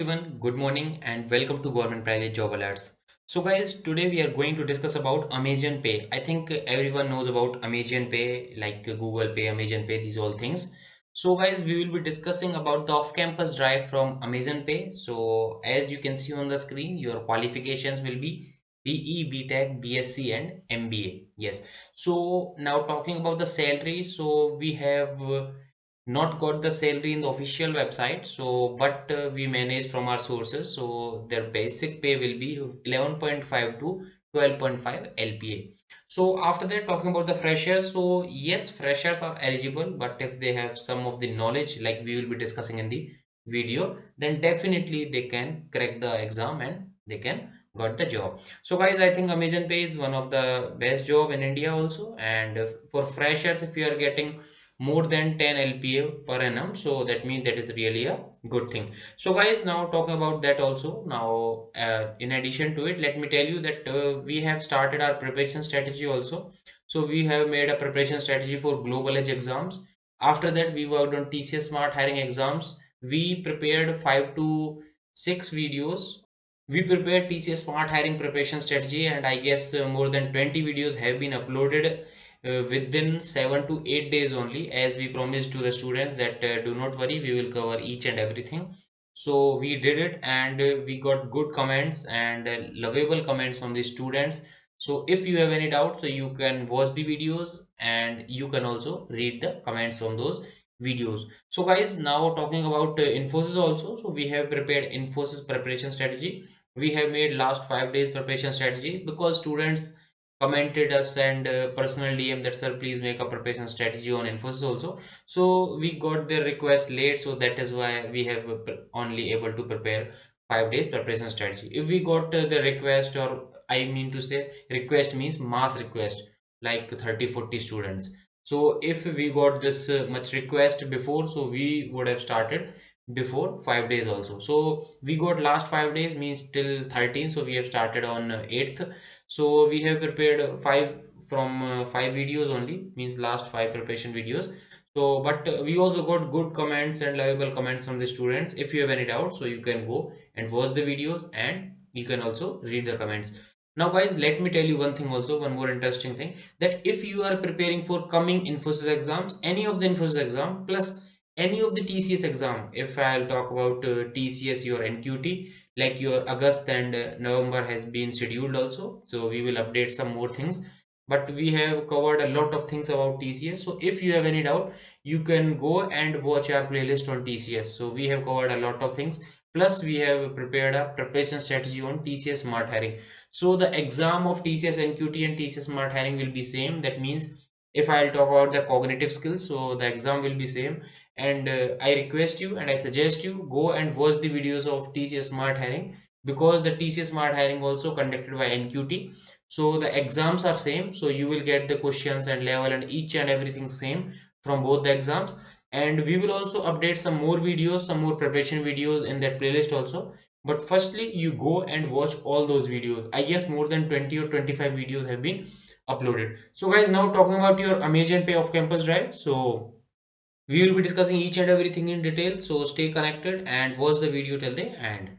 Everyone, good morning and welcome to Government Private Job Alerts. So guys, today we are going to discuss about Amazon Pay. I think everyone knows about Amazon Pay, like Google Pay, Amazon Pay, these all things. So guys, we will be discussing about the off-campus drive from Amazon Pay. So as you can see on the screen, your qualifications will be BE, BTech, BSc and MBA. Yes. So now talking about the salary, so we have not got the salary in the official website, so but we manage from our sources, so their basic pay will be 11.5 to 12.5 LPA. So after that, talking about the freshers, so yes, freshers are eligible, but if they have some of the knowledge like we will be discussing in the video, then definitely they can crack the exam and they can got the job. So guys, I think Amazon Pay is one of the best job in India also, and for freshers, if you are getting more than 10 LPA per annum, so that means that is really a good thing. So guys, now talking about that also, now in addition to it, let me tell you that we have started our preparation strategy also. So we have made a preparation strategy for global edge exams. After that, we worked on TCS smart hiring exams. We prepared 5 to 6 videos. We prepared TCS smart hiring preparation strategy, and I guess more than 20 videos have been uploaded within 7 to 8 days only, as we promised to the students that do not worry, we will cover each and everything. So we did it, and we got good comments and lovable comments from the students. So if you have any doubt, so you can watch the videos and you can also read the comments from those videos. So guys, now talking about Infosys also, so we have prepared Infosys preparation strategy. We have made last 5 days preparation strategy because students commented us and personal DM that sir, please make a preparation strategy on Infosys also. So we got their request late, so that is why we have only able to prepare 5 days preparation strategy. If we got the request, or I mean to say request means mass request, like 30-40 students. So if we got this much request before, so we would have started before 5 days also. So we got last 5 days means till 13, so we have started on 8th. So we have prepared five videos only, means last five preparation videos. So but we also got good comments and lovable comments from the students. If you have any doubt, so you can go and watch the videos and you can also read the comments. Now guys, let me tell you one thing also, one more interesting thing, that if you are preparing for coming Infosys exams, any of the Infosys exam plus any of the TCS exam, if I'll talk about TCS, your NQT, like your August and November has been scheduled also, so we will update some more things, but we have covered a lot of things about TCS. So if you have any doubt, you can go and watch our playlist on TCS. So we have covered a lot of things, plus we have prepared a preparation strategy on TCS smart hiring. So the exam of TCS NQT and TCS smart hiring will be same. That means if I'll talk about the cognitive skills, so the exam will be same. And I request you and I suggest you go and watch the videos of TCS smart hiring, because the TCS smart hiring also conducted by NQT. So the exams are same, so you will get the questions and level and each and everything same from both the exams. And we will also update some more videos, some more preparation videos in that playlist also. But firstly, you go and watch all those videos. I guess more than 20 or 25 videos have been uploaded. So guys, now talking about your Amazon Pay off campus drive, so we will be discussing each and everything in detail, so stay connected and watch the video till the end.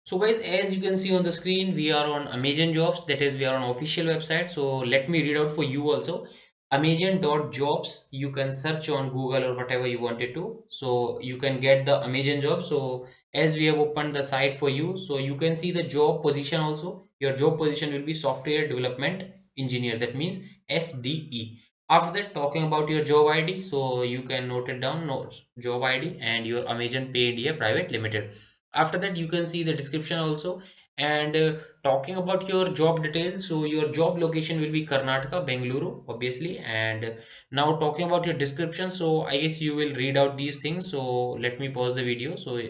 So guys, as you can see on the screen, we are on Amazon Jobs, that is we are on official website. So let me read out for you also. Amazon.jobs, you can search on Google or whatever you wanted to. So you can get the Amazon job. So as we have opened the site for you, so you can see the job position also. Your job position will be software development engineer, that means SDE. After that, talking about your job ID, so you can note it down, note job ID and your Amazon Pay India Private Limited. After that, you can see the description also. And talking about your job details, so your job location will be Karnataka, Bengaluru, obviously. And now talking about your description, so I guess you will read out these things. So let me pause the video, so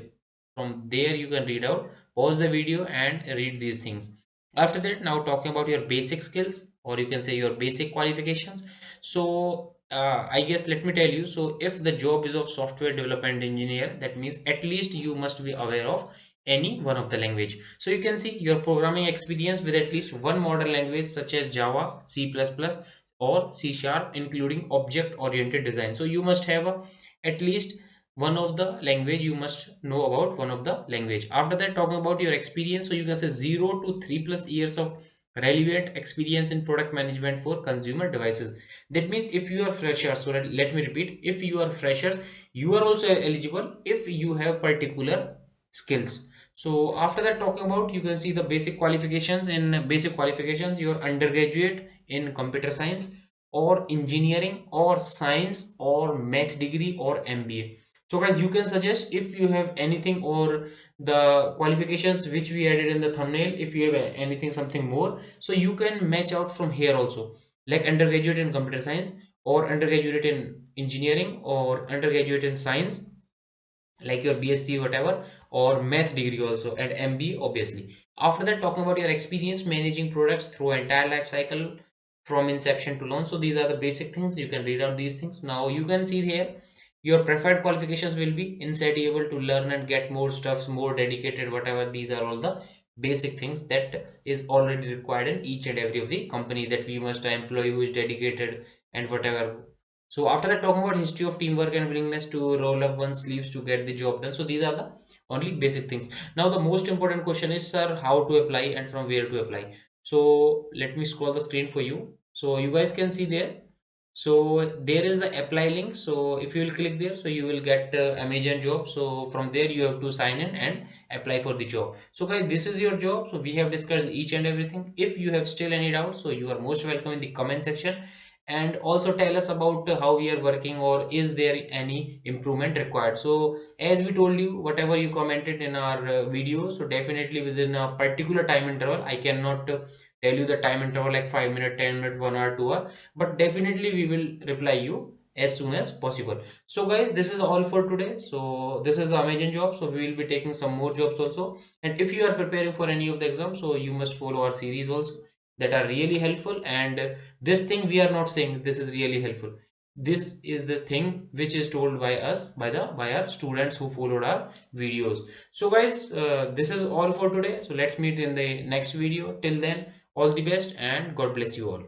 from there you can read out, pause the video and read these things. After that, now talking about your basic skills, or you can say your basic qualifications. So I guess let me tell you, so if the job is of software development engineer, that means at least you must be aware of any one of the language. So you can see your programming experience with at least one modern language such as Java, C++, or C Sharp, including object oriented design. So you must have at least one of the language, you must know about one of the language. After that, talking about your experience, so you can say 0 to 3 plus years of relevant experience in product management for consumer devices. That means if you are fresher, so let me repeat, if you are freshers, you are also eligible if you have particular skills. So after that, talking about, you can see the basic qualifications. In basic qualifications, your undergraduate in computer science or engineering or science or math degree or MBA. So guys, you can suggest if you have anything, or the qualifications which we added in the thumbnail, if you have anything something more, so you can match out from here also, like undergraduate in computer science or undergraduate in engineering or undergraduate in science, like your BSc whatever, or math degree also, and MBA obviously. After that, talking about your experience managing products through entire life cycle from inception to launch. So these are the basic things, you can read out these things. Now you can see here your preferred qualifications will be inside able to learn and get more stuffs, more dedicated, whatever. These are all the basic things that is already required in each and every of the company, that we must employ who is dedicated and whatever. So after that, talking about history of teamwork and willingness to roll up one's sleeves to get the job done. So these are the only basic things. Now the most important question is, sir, how to apply and from where to apply. So let me scroll the screen for you. So you guys can see there. So there is the apply link. So if you will click there, so you will get Amazon job. So from there you have to sign in and apply for the job. So guys, this is your job. So we have discussed each and everything. If you have still any doubt, so you are most welcome in the comment section, and also tell us about how we are working, or is there any improvement required. So as we told you, whatever you commented in our video, so definitely within a particular time interval, I cannot tell you the time interval like 5 minutes, 10 minutes, 1 hour, 2 hour, but definitely we will reply you as soon as possible. So guys, this is all for today. So this is the Amazon job, so we will be taking some more jobs also. And if you are preparing for any of the exams, so you must follow our series also, that are really helpful. And this thing we are not saying this is really helpful, this is the thing which is told by us, by our students who followed our videos. So guys, this is all for today, so let's meet in the next video. Till then, all the best and God bless you all.